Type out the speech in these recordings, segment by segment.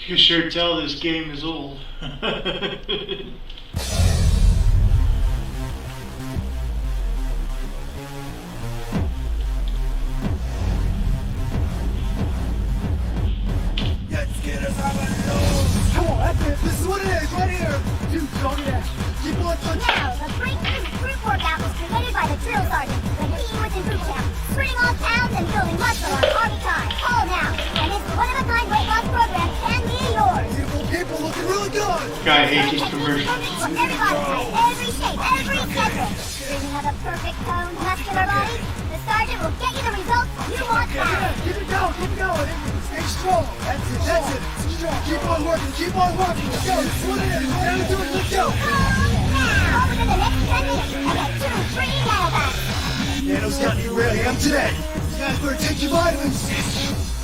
You can sure tell this game is old. Come on, that's it. This is what it is, right here. Dude, show me that. Keep on touching. Now, the breakthrough group workout was created by the drill sergeant when he was in boot camp, sprinting off pounds and building muscle on army time. Call now, and this one-of-a-kind weight loss program can be yours. Beautiful people looking really good. Guy hates his commercials. For every body type, every shape, every schedule. Dreaming of a perfect toned, muscular body? The sergeant will get you the results you want now. Keep it going, keep it going. Stay strong. That's it, that's it. Strong. Keep on working, keep on working. Let's go, this is what it is. Down to it, let's go. Now, within the next 10 minutes, I get 2 free nanopacks. Nano's got me where I am today. You guys better take your vitamins.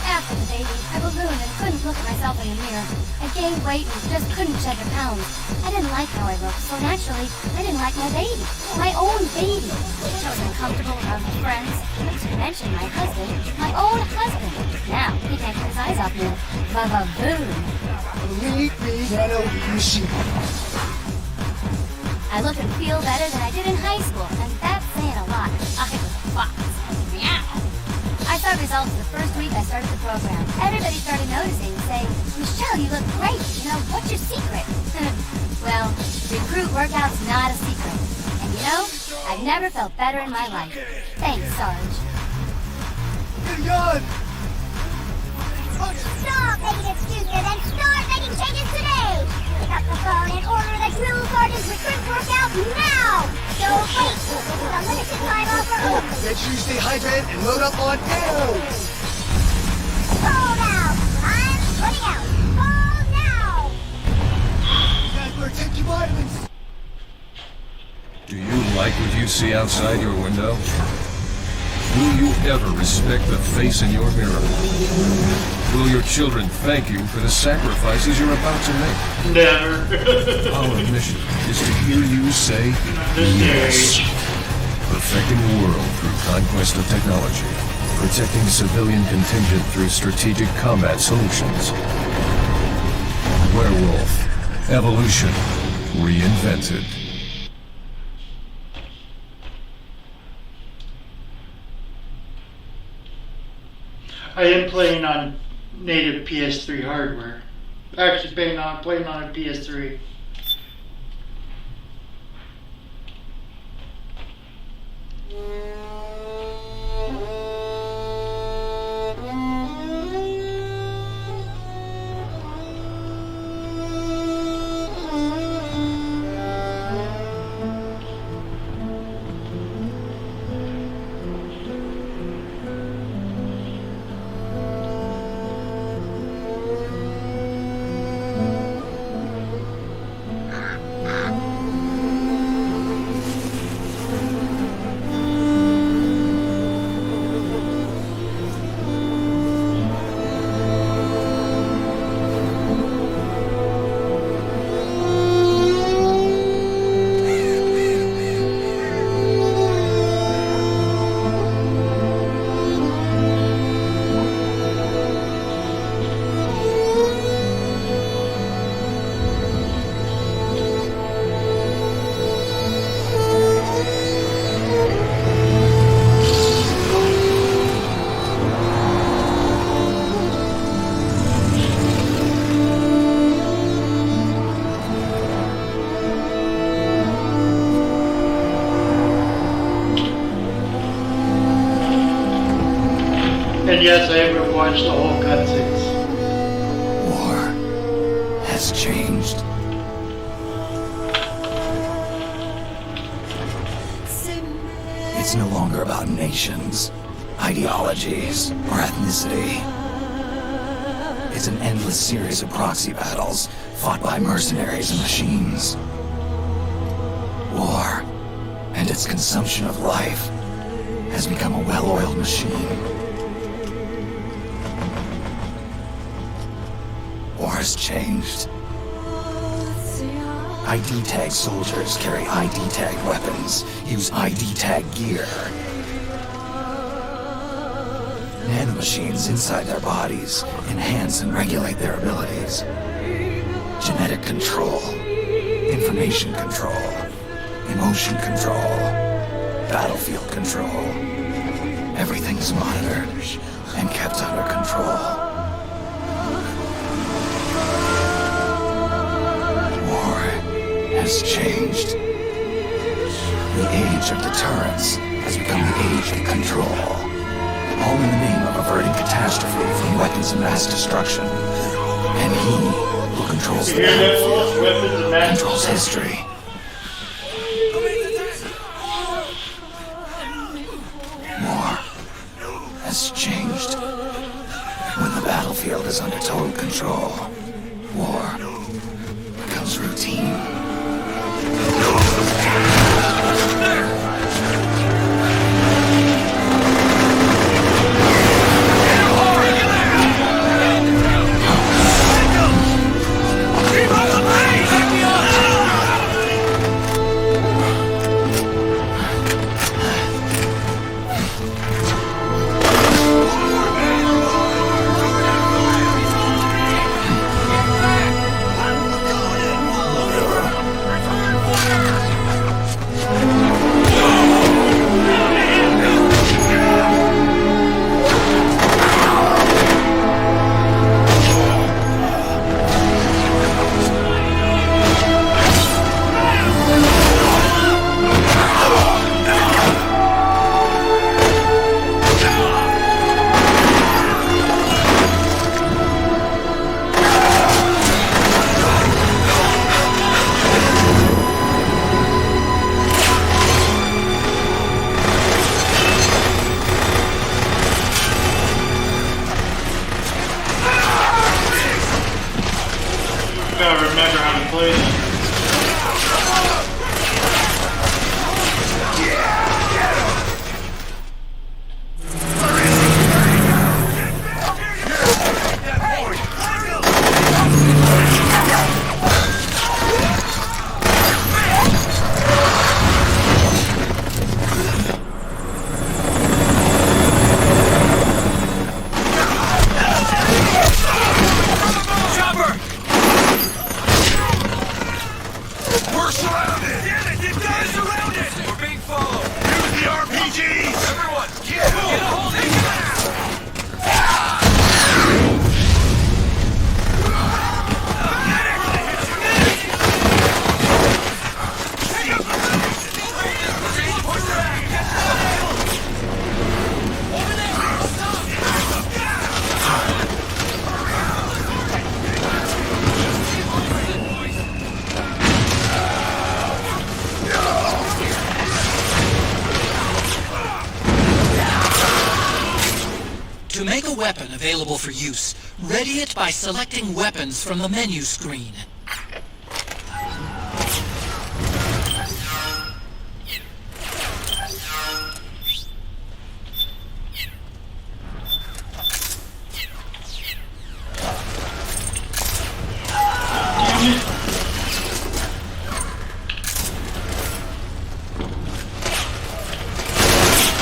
After the baby, I ballooned and couldn't look at myself in the mirror. I gained weight and just couldn't shed the pounds. I didn't like how I looked, so naturally, I didn't like my baby. My own baby. I was uncomfortable around my friends, not to mention my husband, my own husband. Now, he can't get his eyes off me. Ba-ba-boom. Meet me, Nano Machine. I look and feel better than I did in high school, and that's saying a lot. I was a fox. Meow. I saw results the first week I started the program. Everybody started noticing and saying, Michelle, you look great. You know, what's your secret? Well, recruit workout's not a secret. And you know, I've never felt better in my life. Thanks, Sarge. Get going. Stop making excuses and start making changes today! Pick up the phone and order the drill sergeant's recruit workout now! Don't wait! This is a limited time offer only! Make sure you stay hydrated and load up on ammo. Sold out! I'm putting out! Call now! You guys better take your vitamins. Do you like what you see outside your window? Will you ever respect the face in your mirror? Will your children thank you for the sacrifices you're about to make? Never. Our mission is to hear you say This yes. age. Perfecting the world through conquest of technology. Protecting civilian contingent through strategic combat solutions. Werewolf. Evolution. Reinvented. I am playing on native PS3 hardware. Actually, playing on a PS3. And yes, I haven't watched the whole cutscenes. War has changed. It's no longer about nations, ideologies, or ethnicity. It's an endless series of proxy battles fought by mercenaries and machines. War and its consumption of life has become a well-oiled machine. War has changed. ID tag soldiers carry ID tag weapons, use ID tag gear. Nanomachines inside their bodies enhance and regulate their abilities. Genetic control, information control, emotion control, battlefield control. Everything's monitored and kept under control. War has changed. The age of deterrence has become the age of control. All in the name of averting catastrophe from weapons of mass destruction. And he who controls the battlefield controls history. War has changed. When the battlefield is under total control, war becomes routine. Gotta remember how to play them. To make a weapon available for use, ready it by selecting weapons from the menu screen.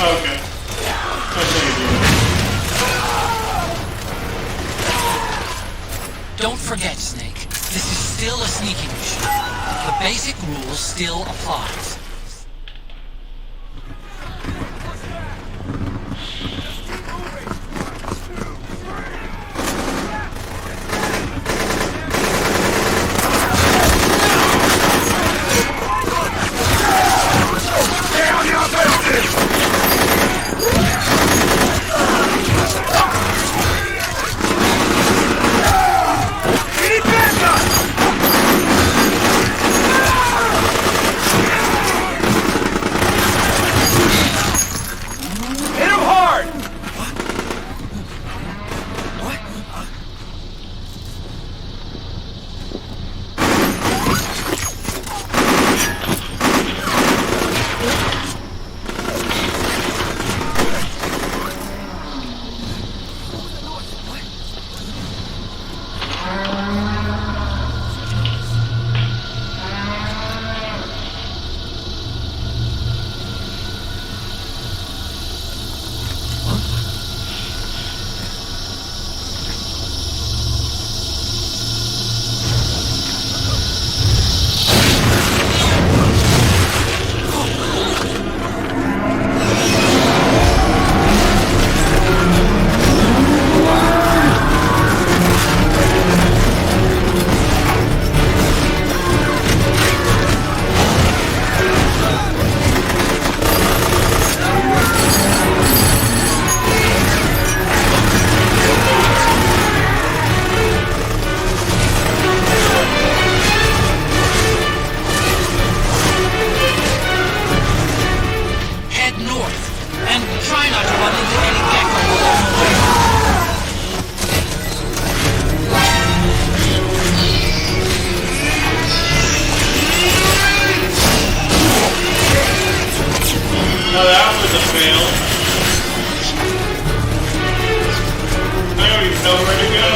Okay. Don't forget, Snake, this is still a sneaking mission. The basic rule still applies. nowhere to go.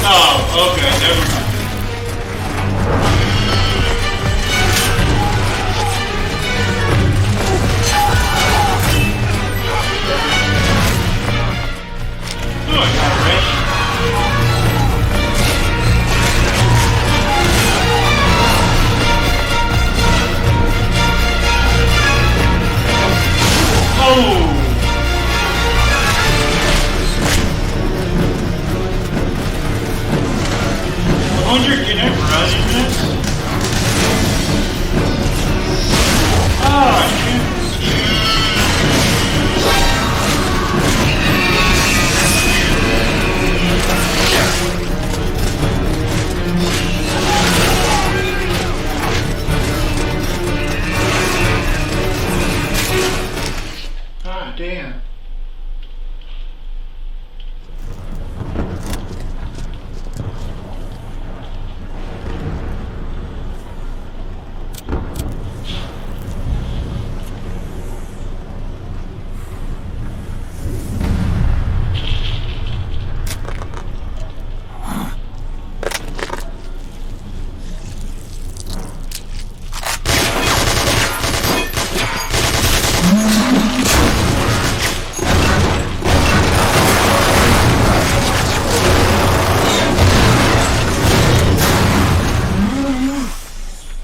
Oh, okay, never mind. Oh, I got ready. Oh! I wonder, can I run in this? Oh, ah, damn.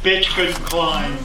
Bitch couldn't climb.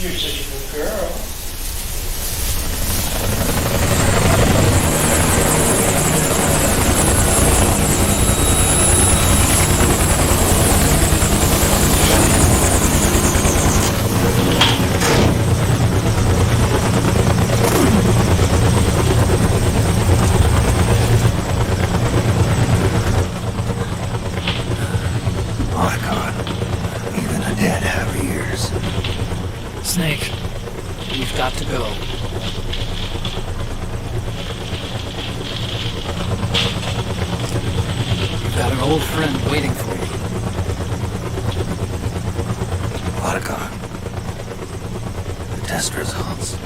You're such a good girl. Even the dead have ears. Snake, we've got to go. You've got an old friend waiting for you. Otacon. The test results.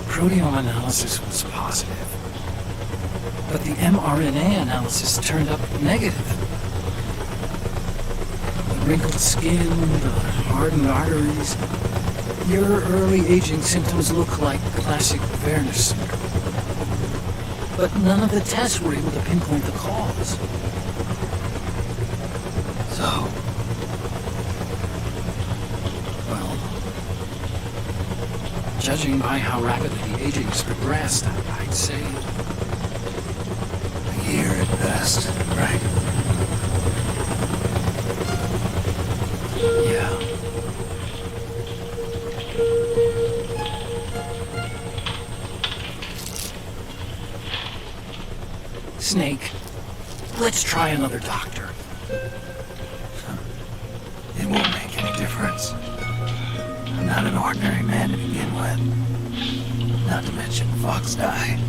Proteome analysis was positive, but the mRNA analysis turned up negative. The wrinkled skin, the hardened arteries. Your early aging symptoms look like classic Werner syndrome. But none of the tests were able to pinpoint the cause. So, Well, judging by how rapidly the aging has progressed, I'd say a year at best, right? yeah. Snake, let's try another doctor. It won't make any difference. I'm not an ordinary man to begin with. Not to mention Fox died.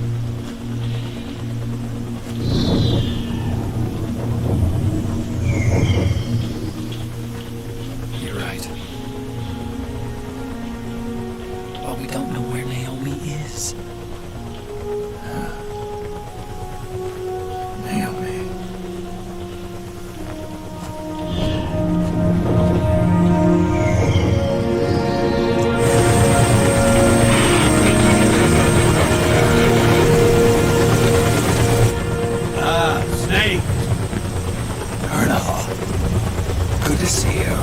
You're right. But we don't know where Naomi is. Naomi. Snake! Colonel. Good to see you.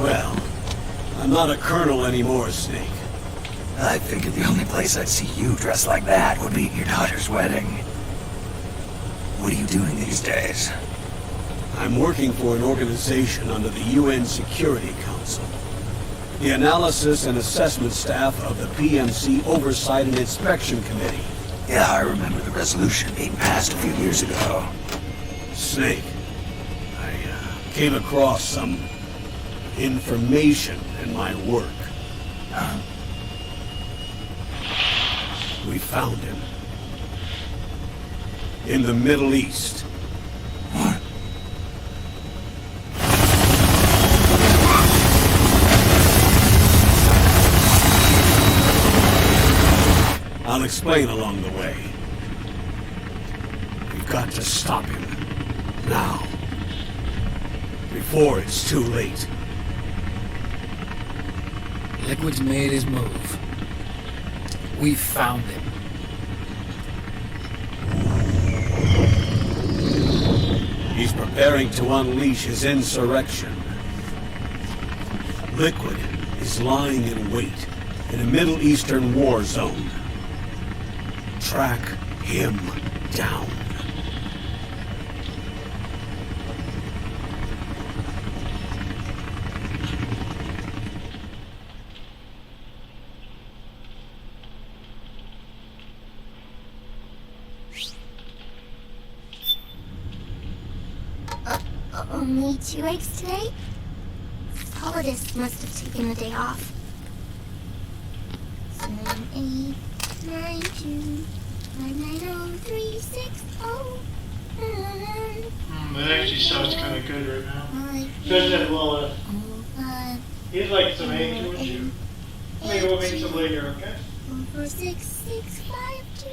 Well, I'm not a colonel anymore, Snake. I figured the only place I'd see you dressed like that would be at your daughter's wedding. What are you doing these days? I'm working for an organization under the UN Security Council. The Analysis and Assessment Staff of the PMC Oversight and Inspection Committee. Yeah, I remember the resolution being passed a few years ago. Snake, I came across some information in my work. Huh? We found him. In the Middle East. What? I'll explain along the way. We've got to stop him. Now. Before it's too late. Liquid's made his move. We found him. He's preparing to unleash his insurrection. Liquid is lying in wait in a Middle Eastern war zone. Track him down. Only 2 eggs today? Solidus must have taken the day off. 7, 8, 9, 2, 5, 9, 0, 3, 6, 0. That actually sounds kind of good right now. 5, Doesn't it, Lola? 5, You'd like some eggs, wouldn't you? Maybe we'll make some later, okay? 4, 6, 6, 5, 2.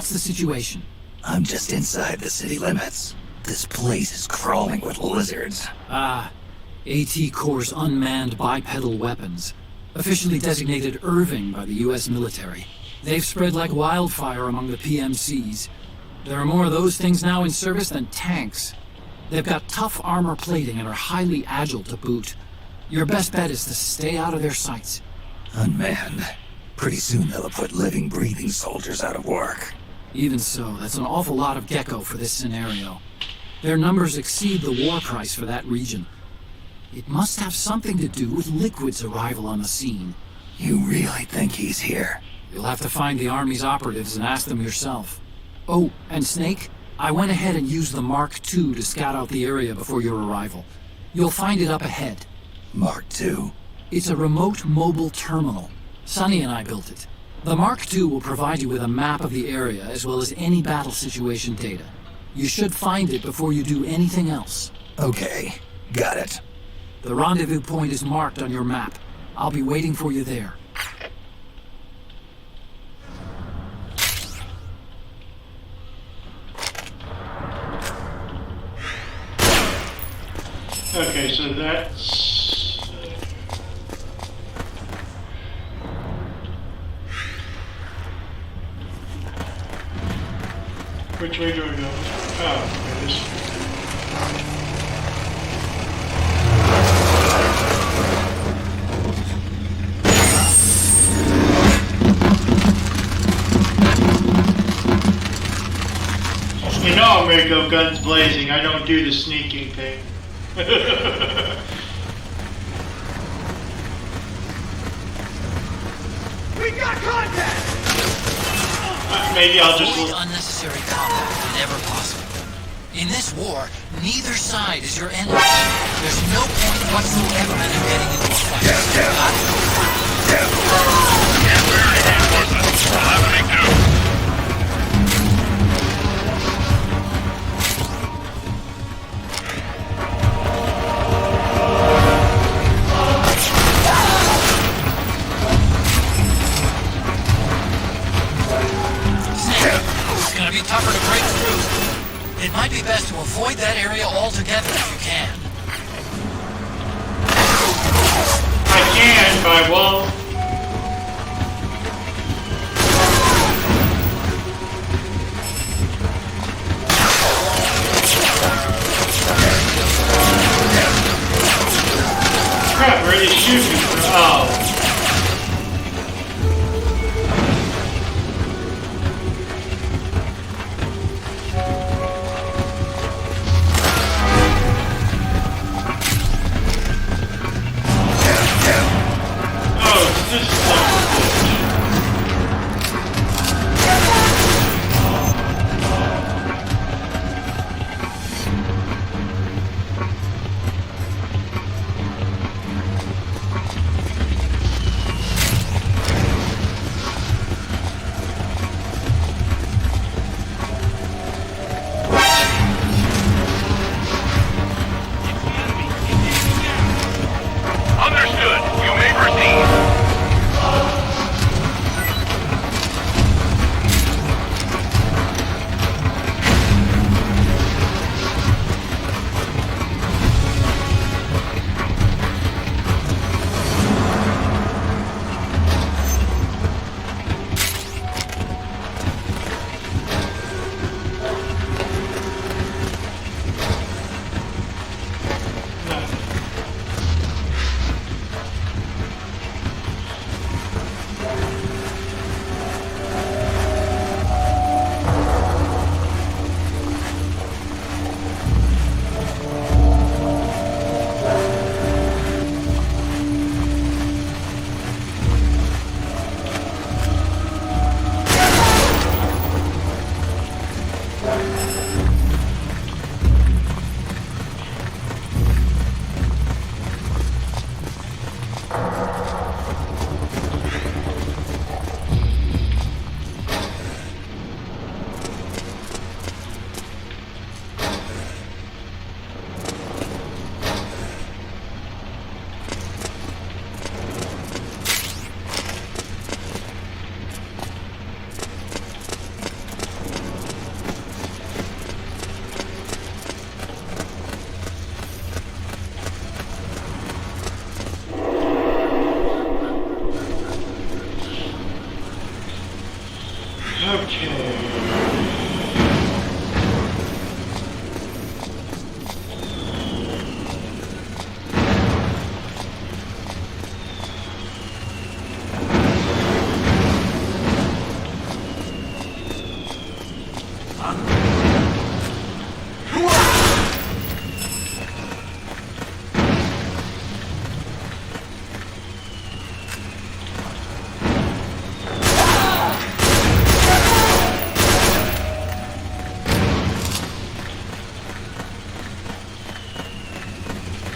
What's the situation? I'm just inside the city limits. This place is crawling with lizards. Ah, AT Corps' unmanned bipedal weapons. Officially designated Irving by the US military. They've spread like wildfire among the PMCs. There are more of those things now in service than tanks. They've got tough armor plating and are highly agile to boot. Your best bet is to stay out of their sights. Unmanned. Pretty soon they'll put living, breathing soldiers out of work. Even so, that's an awful lot of gecko for this scenario. Their numbers exceed the war price for that region. It must have something to do with Liquid's arrival on the scene. You really think he's here? You'll have to find the Army's operatives and ask them yourself. Oh, and Snake, I went ahead and used the Mark II to scout out the area before your arrival. You'll find it up ahead. Mark II? It's a remote mobile terminal. Sonny and I built it. The Mark II will provide you with a map of the area as well as any battle situation data. You should find it before you do anything else. Okay, got it. The rendezvous point is marked on your map. I'll be waiting for you there. Okay, so that's... which way do I go? Oh, okay, this. You know I'm ready to go guns blazing. I don't do the sneaking thing. We got contact! Maybe I'll just... Avoid unnecessary combat whenever possible. In this war, neither side is your enemy. There's no point whatsoever in you getting into a fight. Got It's gonna be tougher to break through. It might be best to avoid that area altogether if you can. I can, but I won't. Crap, where are they shooting from? Oh. This is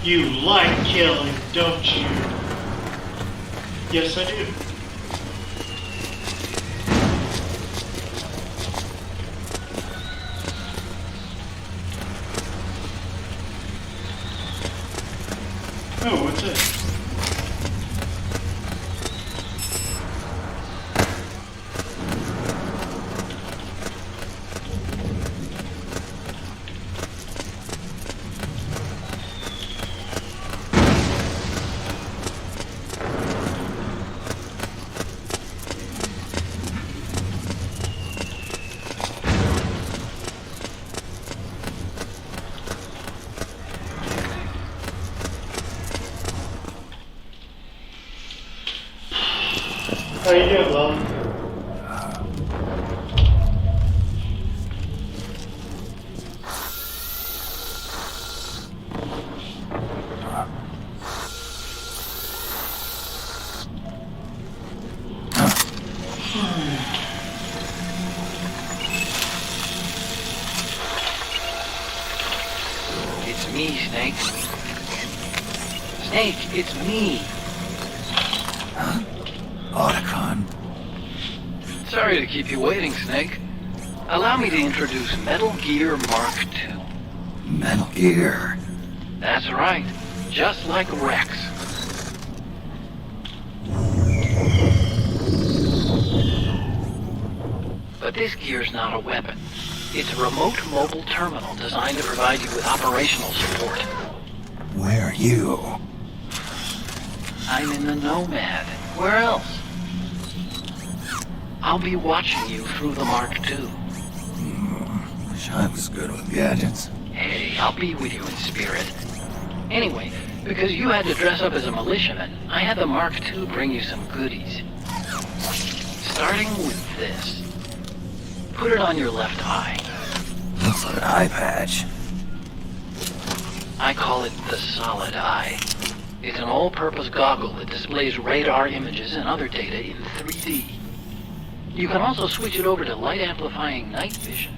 You like killing, don't you? Yes, I do. Oh, what's it? How you doing, Lon? It's me, Snake. Snake, it's me. Otacon. Sorry to keep you waiting, Snake. Allow me to introduce Metal Gear Mark II. Metal Gear. That's right. Just like Rex. But this gear's not a weapon. It's a remote mobile terminal designed to provide you with operational support. Where are you? I'm in the Nomad. Where else? I'll be watching you through the Mark II. Wish I was good with gadgets. Hey, I'll be with you in spirit. Anyway, because you had to dress up as a militiaman, I had the Mark II bring you some goodies. Starting with this. Put it on your left eye. Looks like an eye patch. I call it the Solid Eye. It's an all-purpose goggle that displays radar images and other data in 3D. You can also switch it over to light-amplifying night vision.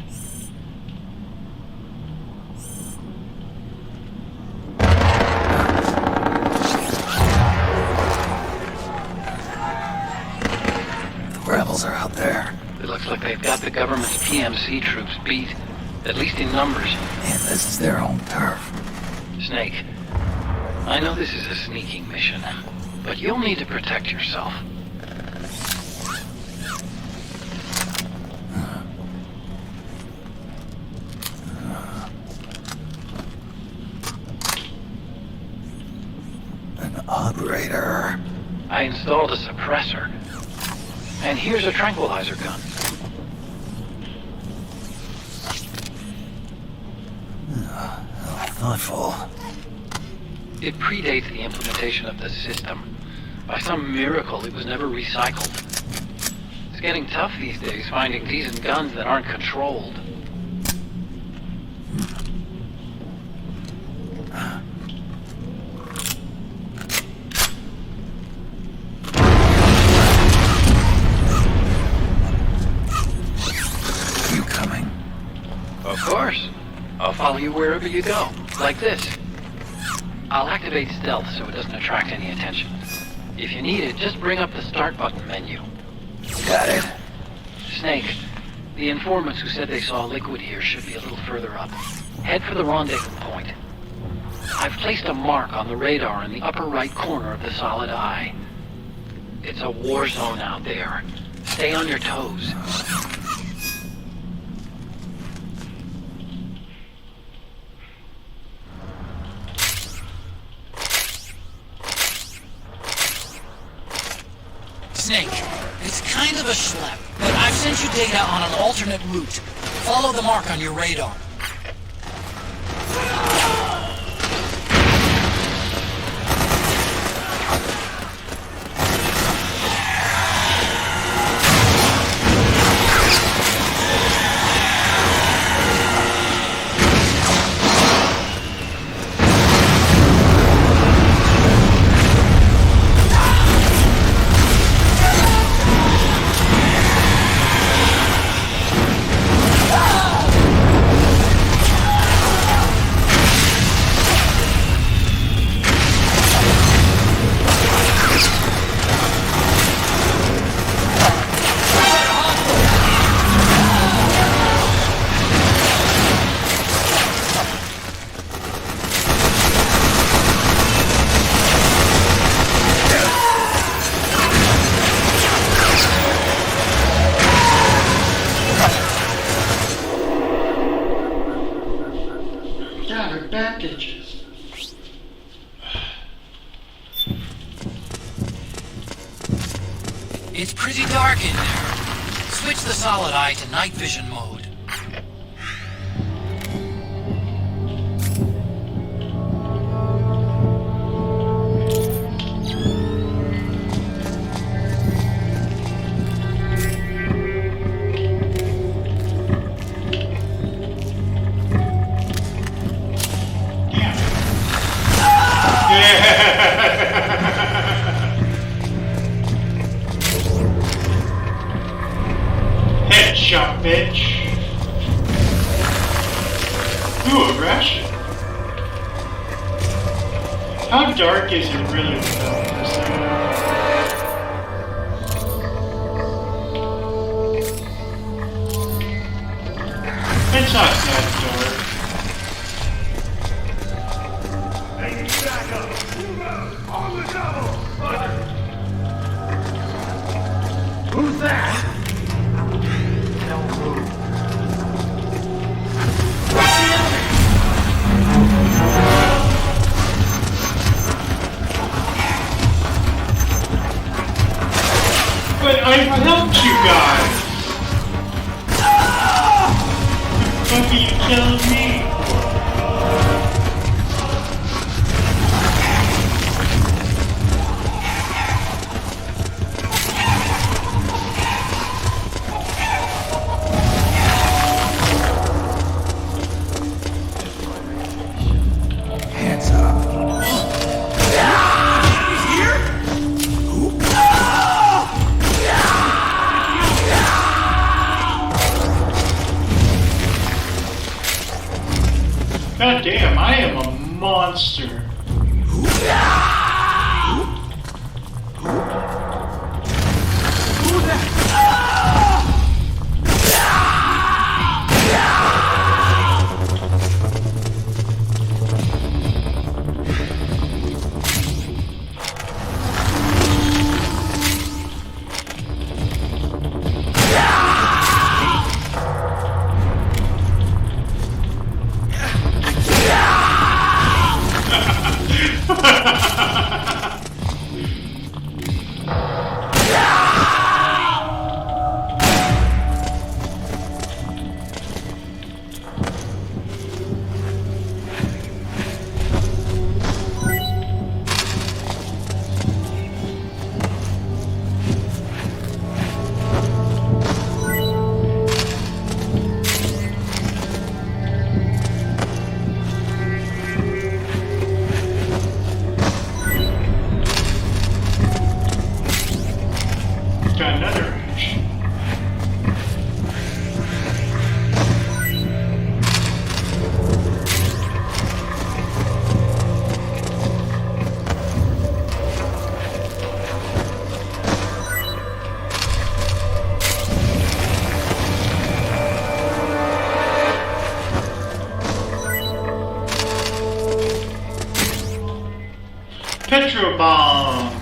The rebels are out there. It looks like they've got the government's PMC troops beat, at least in numbers. And this is their own turf. Snake, I know this is a sneaking mission, but you'll need to protect yourself. An operator. I installed a suppressor. And here's a tranquilizer gun. Thoughtful. It predates the implementation of the system. By some miracle, it was never recycled. It's getting tough these days finding decent guns that aren't controlled. You coming? Of course. I'll follow you wherever you go. Like this. I'll activate stealth so it doesn't attract any attention. If you need it, just bring up the start button menu. Got it. Snake, the informants who said they saw liquid here should be a little further up. Head for the rendezvous point. I've placed a mark on the radar in the upper right corner of the Solid Eye. It's a war zone out there. Stay on your toes. Snake, it's kind of a schlep, but I've sent you data on an alternate route. Follow the mark on your radar. Crowded bandages. It's pretty dark in there. Switch the solid eye to night vision mode. Headshot, bitch. Ooh, aggression. How dark is it really without this thing? It's not that dark. Who's that? But I helped you guys! What are you telling me? Hands up. God damn, I am a monster. Got another action. Petro bomb.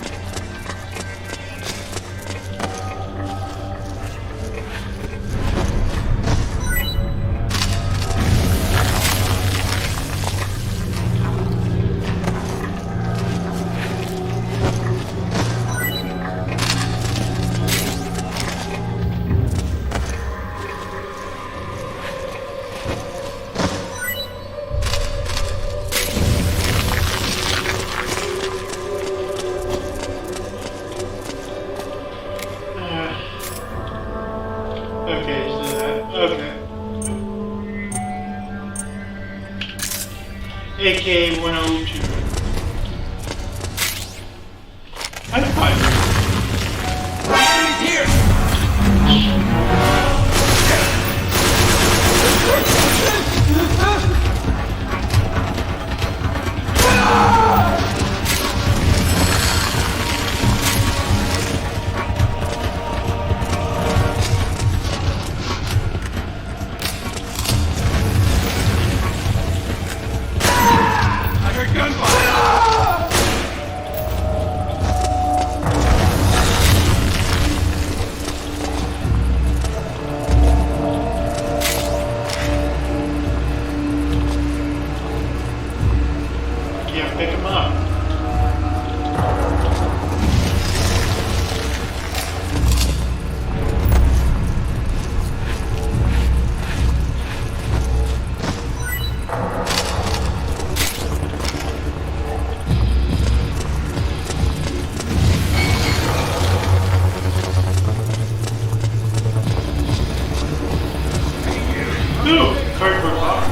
Okay, so that, okay. AK-102. I thought Pick him up. Ooh, cardboard box.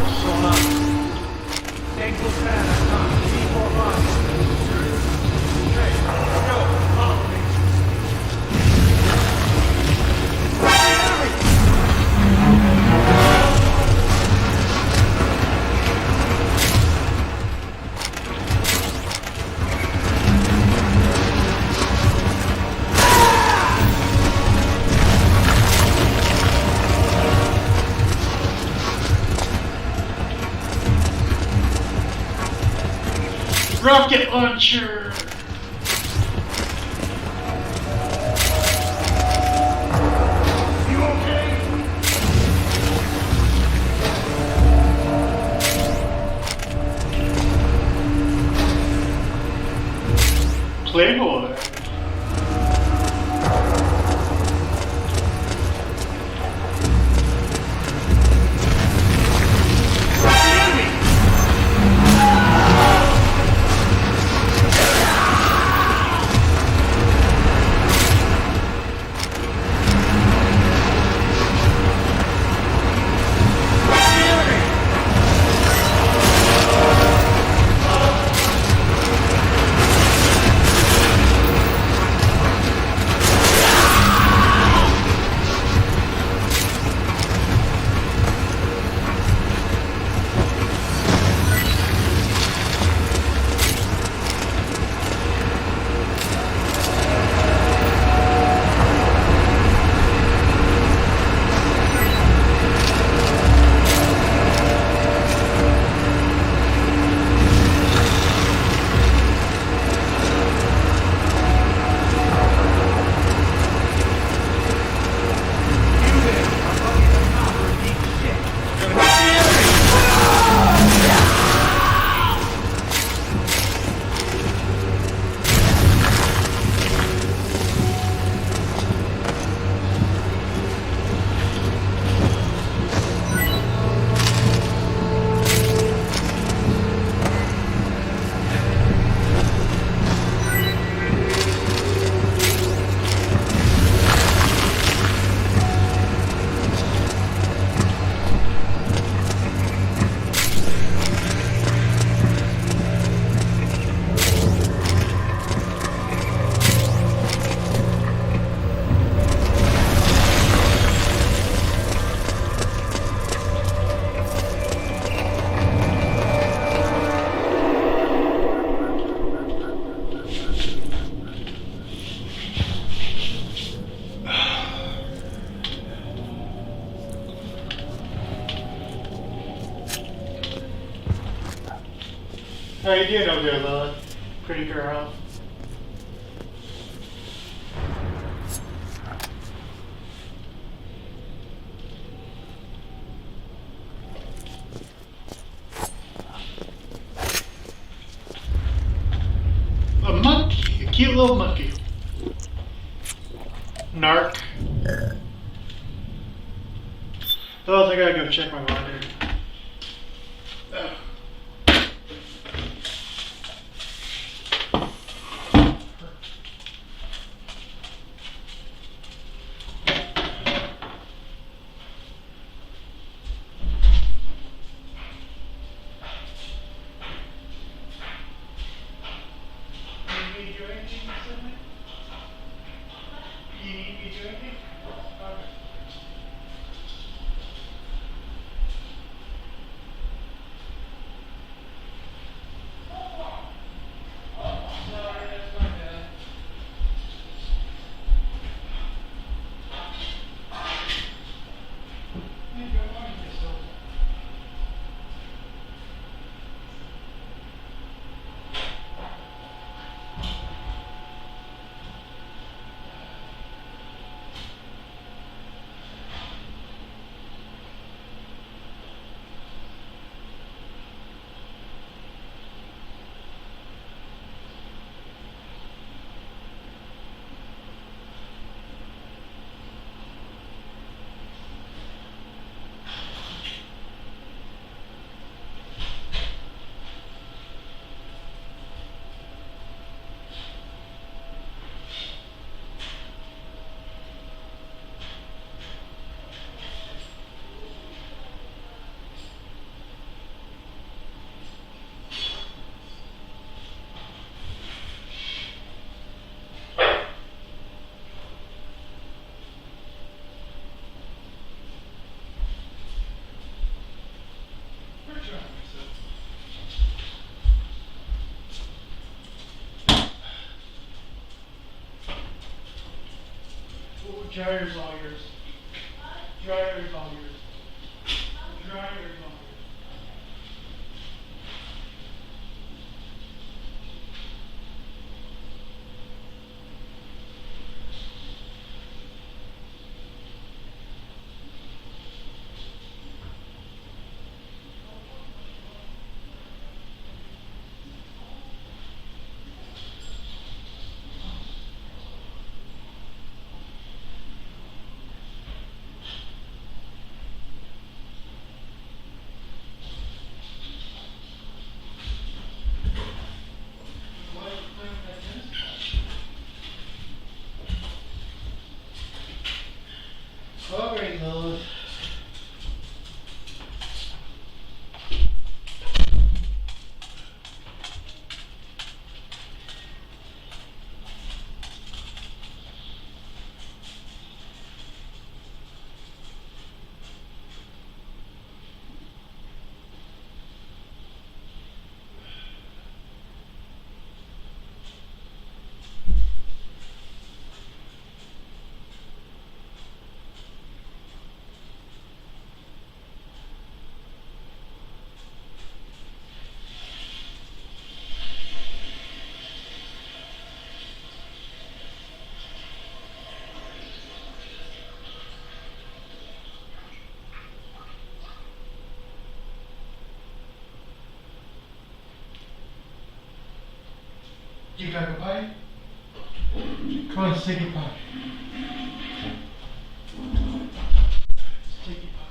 Rocket launcher! You okay? Playboy. How you doing over there, Lilith? Pretty girl. A monkey, a cute little monkey. Narc. Oh, I think I gotta go check my monitor. Dryer's all yours. Dryer's all yours. Dryer's all yours. All right, Lilith. You got a pie? Come on, sticky pie. Sticky pie.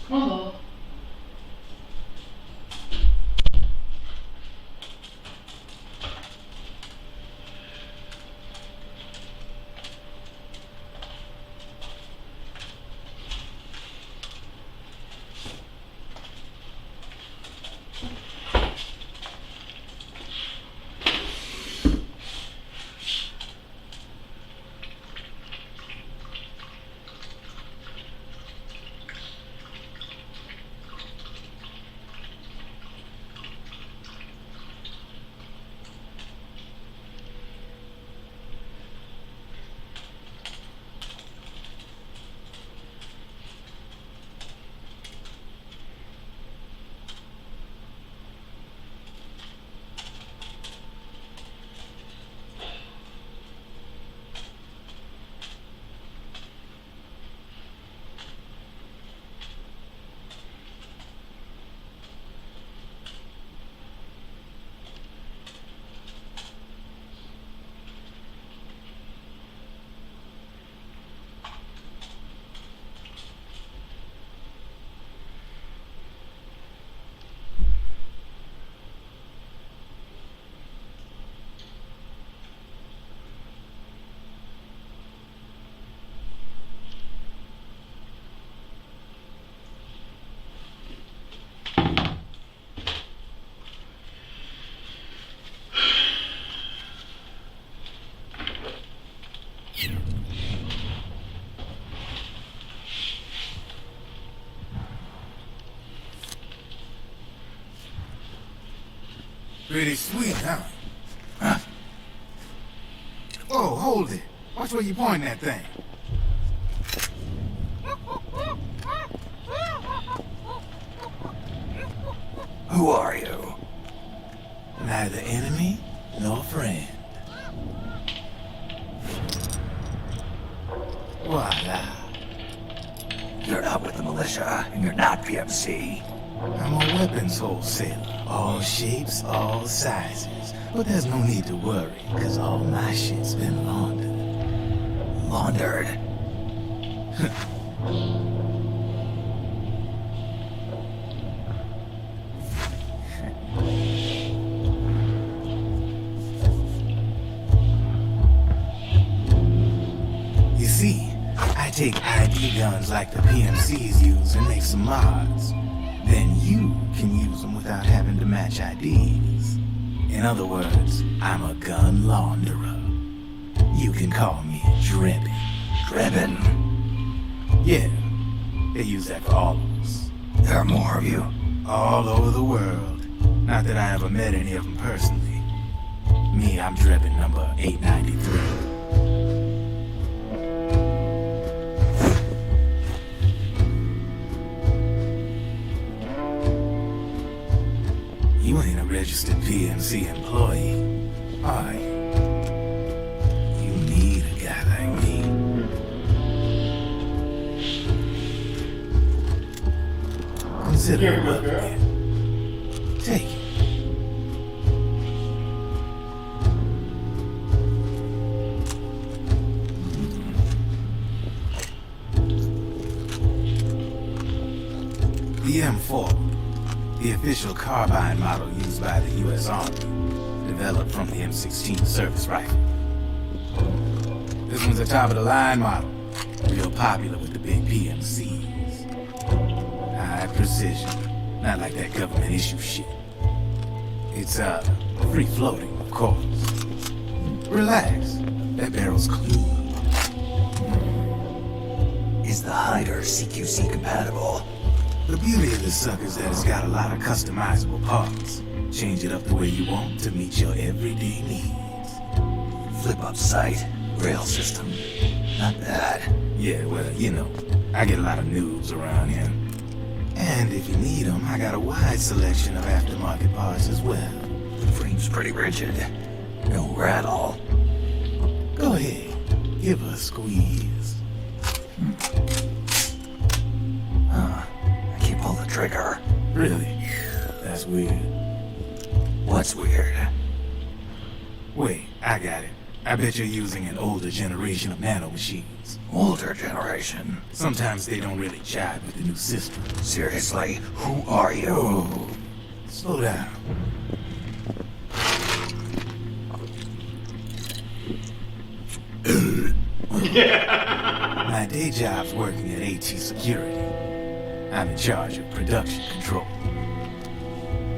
Come on, Lilith. Pretty sweet, huh? Huh? hold it. Watch where you point that thing. Who are you? Neither enemy nor friend. Voila. You're not with the militia, and you're not PMC. I'm a weapons wholesaler. All shapes, all sizes. But there's no need to worry, because all my shit's been laundered. Laundered? You see, I take ID guns like the PMCs use and make some mods. Then you can use them without having to match IDs. In other words, I'm a gun launderer. You can call me Drebin. Drebin? Yeah, they use that for all of us. There are more of you. All over the world. Not that I ever met any of them personally. Me, I'm Drebin number 893. You ain't a registered PMC employee, are you? You need a guy like me. Consider Here, it good girl. welcome. Take it. The M4, the official carbine model used by the U.S. Army, developed from the M16 service rifle. This one's a top-of-the-line model, real popular with the big PMCs. High precision, not like that government issue shit. It's, free-floating, of course. Relax, that barrel's clean. Is the hider CQC compatible? The beauty of this sucker is that it's got a lot of customizable parts. Change it up the way you want to meet your everyday needs. Flip-up sight, rail system. Not bad. Yeah, well, you know, I get a lot of noobs around here. And if you need them, I got a wide selection of aftermarket parts as well. The frame's pretty rigid. No rattle. Go ahead, give her a squeeze. I can't pull the trigger. Really? That's weird. What's weird? Wait, I got it. I bet you're using an older generation of nanomachines. Older generation? Sometimes they don't really jive with the new system. Seriously, who are you? Oh, slow down. My day job's working at AT Security. I'm in charge of production control.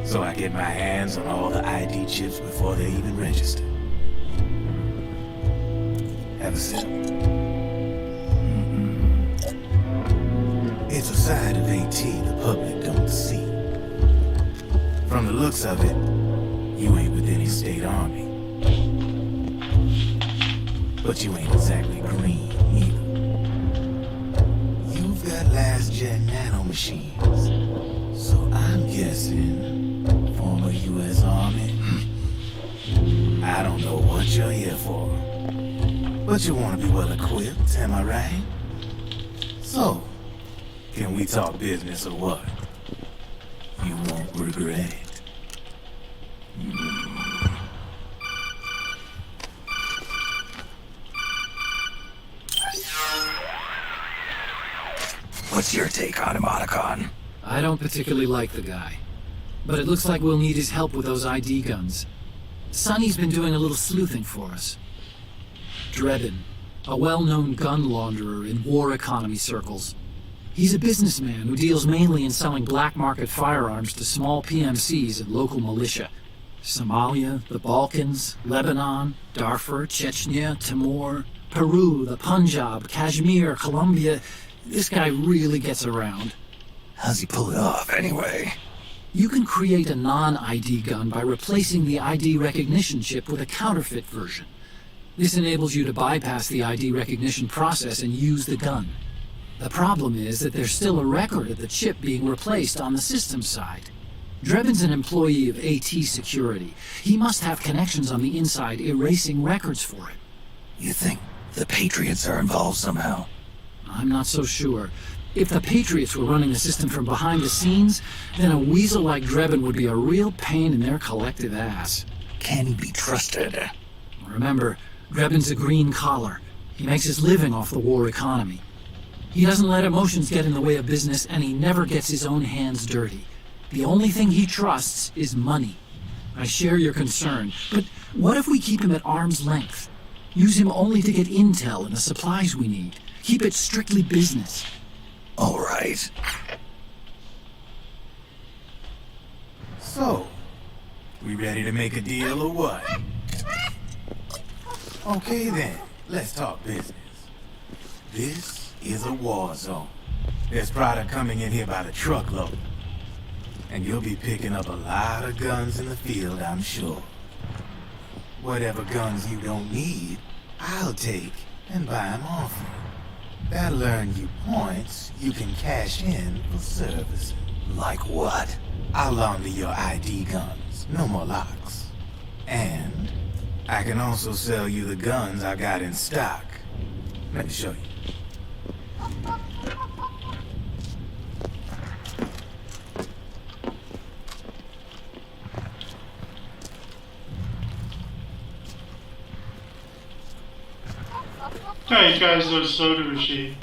So I get my hands on all the ID chips before they even register. Have a sip. It's a side of AT the public don't see. From the looks of it, you ain't with any state army. But you ain't exactly green either. You've got last-gen nanomachines. So I'm guessing former U.S. Army. I don't know what you're here for. But you want to be well equipped, am I right? So, can we talk business or what? You won't regret it. What's your take on him, Otacon? I don't particularly like the guy. But it looks like we'll need his help with those ID guns. Sonny's been doing a little sleuthing for us. Drebin, a well-known gun launderer in war economy circles. He's a businessman who deals mainly in selling black market firearms to small PMCs and local militia. Somalia, the Balkans, Lebanon, Darfur, Chechnya, Timor, Peru, the Punjab, Kashmir, Colombia. This guy really gets around. How's he pull it off, anyway? You can create a non-ID gun by replacing the ID recognition chip with a counterfeit version. This enables you to bypass the ID recognition process and use the gun. The problem is that there's still a record of the chip being replaced on the system side. Drebin's an employee of AT Security. He must have connections on the inside erasing records for it. You think the Patriots are involved somehow? I'm not so sure. If the Patriots were running the system from behind the scenes, then a weasel like Drebin would be a real pain in their collective ass. Can he be trusted? Remember, Drebin's a green collar. He makes his living off the war economy. He doesn't let emotions get in the way of business, and he never gets his own hands dirty. The only thing he trusts is money. I share your concern, but what if we keep him at arm's length? Use him only to get intel and the supplies we need. Keep it strictly business. All right. So, we ready to make a deal or what? Okay then, let's talk business. This is a war zone. There's product coming in here by the truckload. And you'll be picking up a lot of guns in the field, I'm sure. Whatever guns you don't need, I'll take and buy them off you. That'll earn you points you can cash in for service. Like what? I'll launder your ID guns, no more locks. And I can also sell you the guns I got in stock. Let me show you. Hey guys, those soda machine.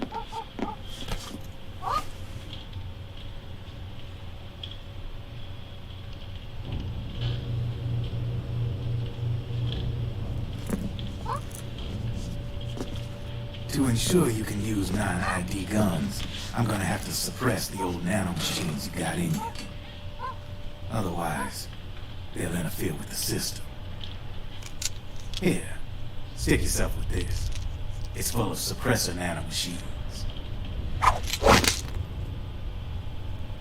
To ensure you can use non-ID guns, I'm gonna have to suppress the old nanomachines you got in you. Otherwise, they'll interfere with the system. Here, stick yourself with this. It's full of suppressor nanomachines.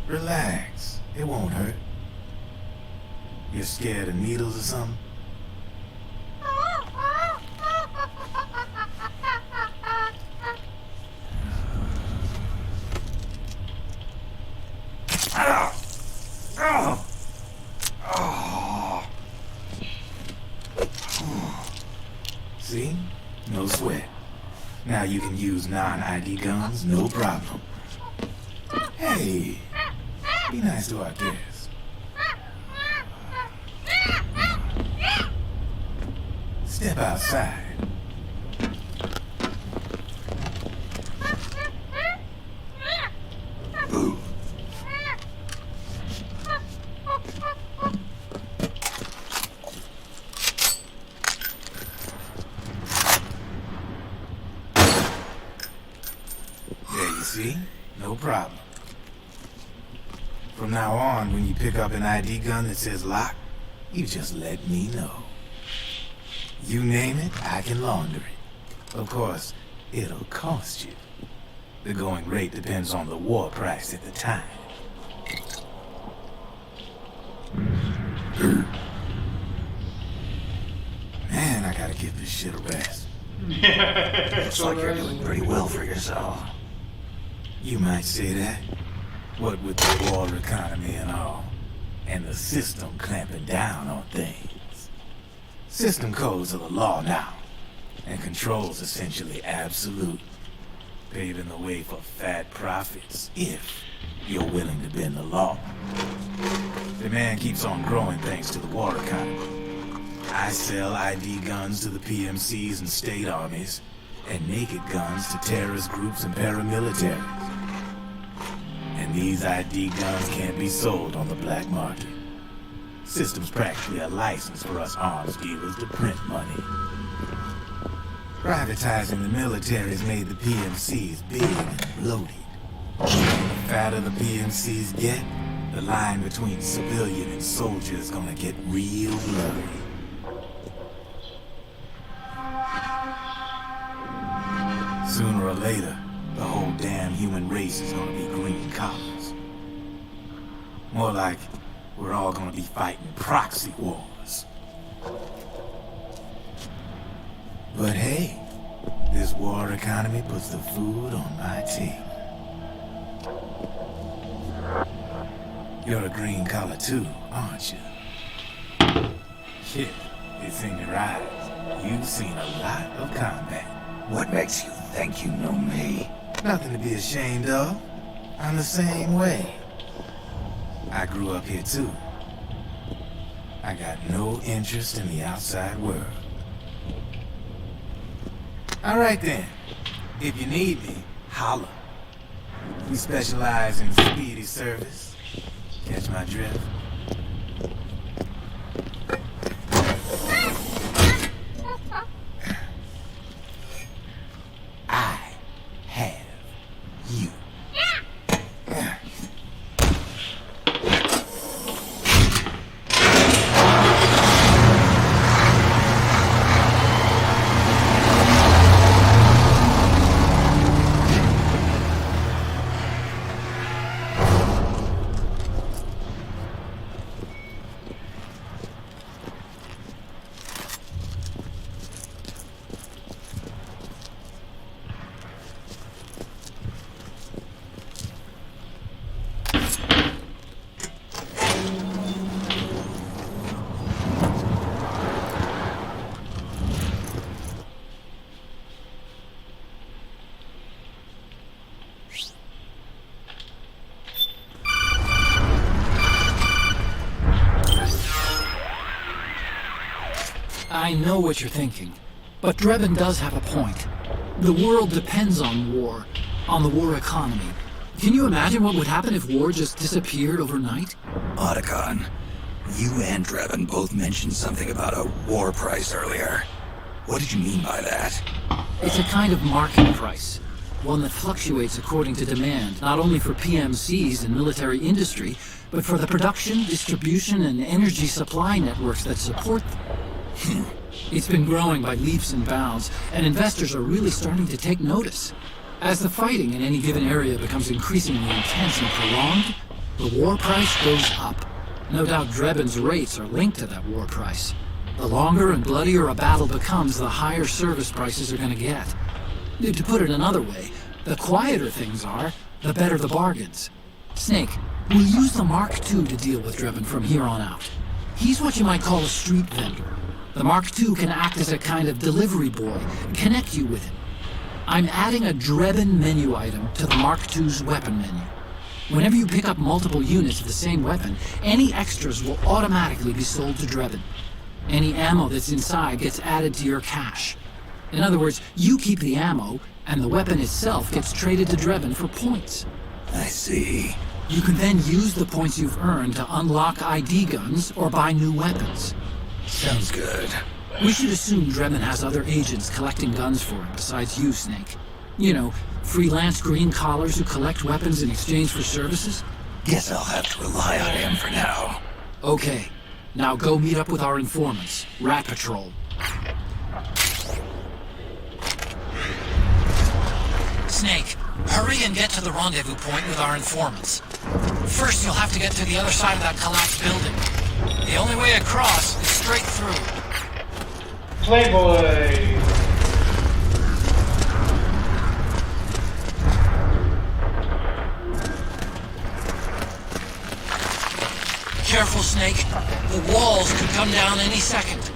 Relax, it won't hurt. You're scared of needles or something? See? No sweat. Now you can use non-ID guns, no problem. Hey, be nice to our guest. Step outside. Ooh. See? No problem. From now on, when you pick up an ID gun that says lock, you just let me know. You name it, I can launder it. Of course, it'll cost you. The going rate depends on the war price at the time. Man, I gotta give this shit a rest. Looks like you're doing pretty well for yourself. You might say that. What with the war economy and all, and the system clamping down on things. System codes are the law now, and control's essentially absolute, paving the way for fat profits if you're willing to bend the law. Demand keeps on growing thanks to the war economy. I sell ID guns to the PMCs and state armies, and naked guns to terrorist groups and paramilitaries. And these ID guns can't be sold on the black market. System's practically a license for us arms dealers to print money. Privatizing the military has made the PMCs big and bloated. The fatter the PMCs get, the line between civilian and soldier is gonna get real blurry. Sooner or later, the whole damn human race is gonna be green collars. More like we're all gonna be fighting proxy wars. But hey, this war economy puts the food on my table. You're a green collar too, aren't you? Shit, it's in your eyes. You've seen a lot of combat. What makes you think you know me? Nothing to be ashamed of. I'm the same way. I grew up here too. I got no interest in the outside world. All right then. If you need me, holler. We specialize in speedy service. Catch my drift? I have you. I know what you're thinking, but Drebin does have a point. The world depends on war, on the war economy. Can you imagine what would happen if war just disappeared overnight? Otacon, you and Drebin both mentioned something about a war price earlier. What did you mean by that? It's a kind of market price, one that fluctuates according to demand, not only for PMCs and military industry, but for the production, distribution, and energy supply networks that support them. It's been growing by leaps and bounds, and investors are really starting to take notice. As the fighting in any given area becomes increasingly intense and prolonged, the war price goes up. No doubt Drebin's rates are linked to that war price. The longer and bloodier a battle becomes, the higher service prices are going to get. To put it another way, the quieter things are, the better the bargains. Snake, we'll use the Mark II to deal with Drebin from here on out. He's what you might call a street vendor. The Mark II can act as a kind of delivery boy and connect you with him. I'm adding a Drebin menu item to the Mark II's weapon menu. Whenever you pick up multiple units of the same weapon, any extras will automatically be sold to Drebin. Any ammo that's inside gets added to your cache. In other words, you keep the ammo, and the weapon itself gets traded to Drebin for points. I see. You can then use the points you've earned to unlock ID guns or buy new weapons. Sounds good. We should assume Drebin has other agents collecting guns for him besides you, Snake. You know, freelance green collars who collect weapons in exchange for services? Guess I'll have to rely on him for now. Okay. Now go meet up with our informants, Rat Patrol. Snake, hurry and get to the rendezvous point with our informants. First, you'll have to get to the other side of that collapsed building. The only way across is straight through. Playboy! Careful, Snake. The walls could come down any second.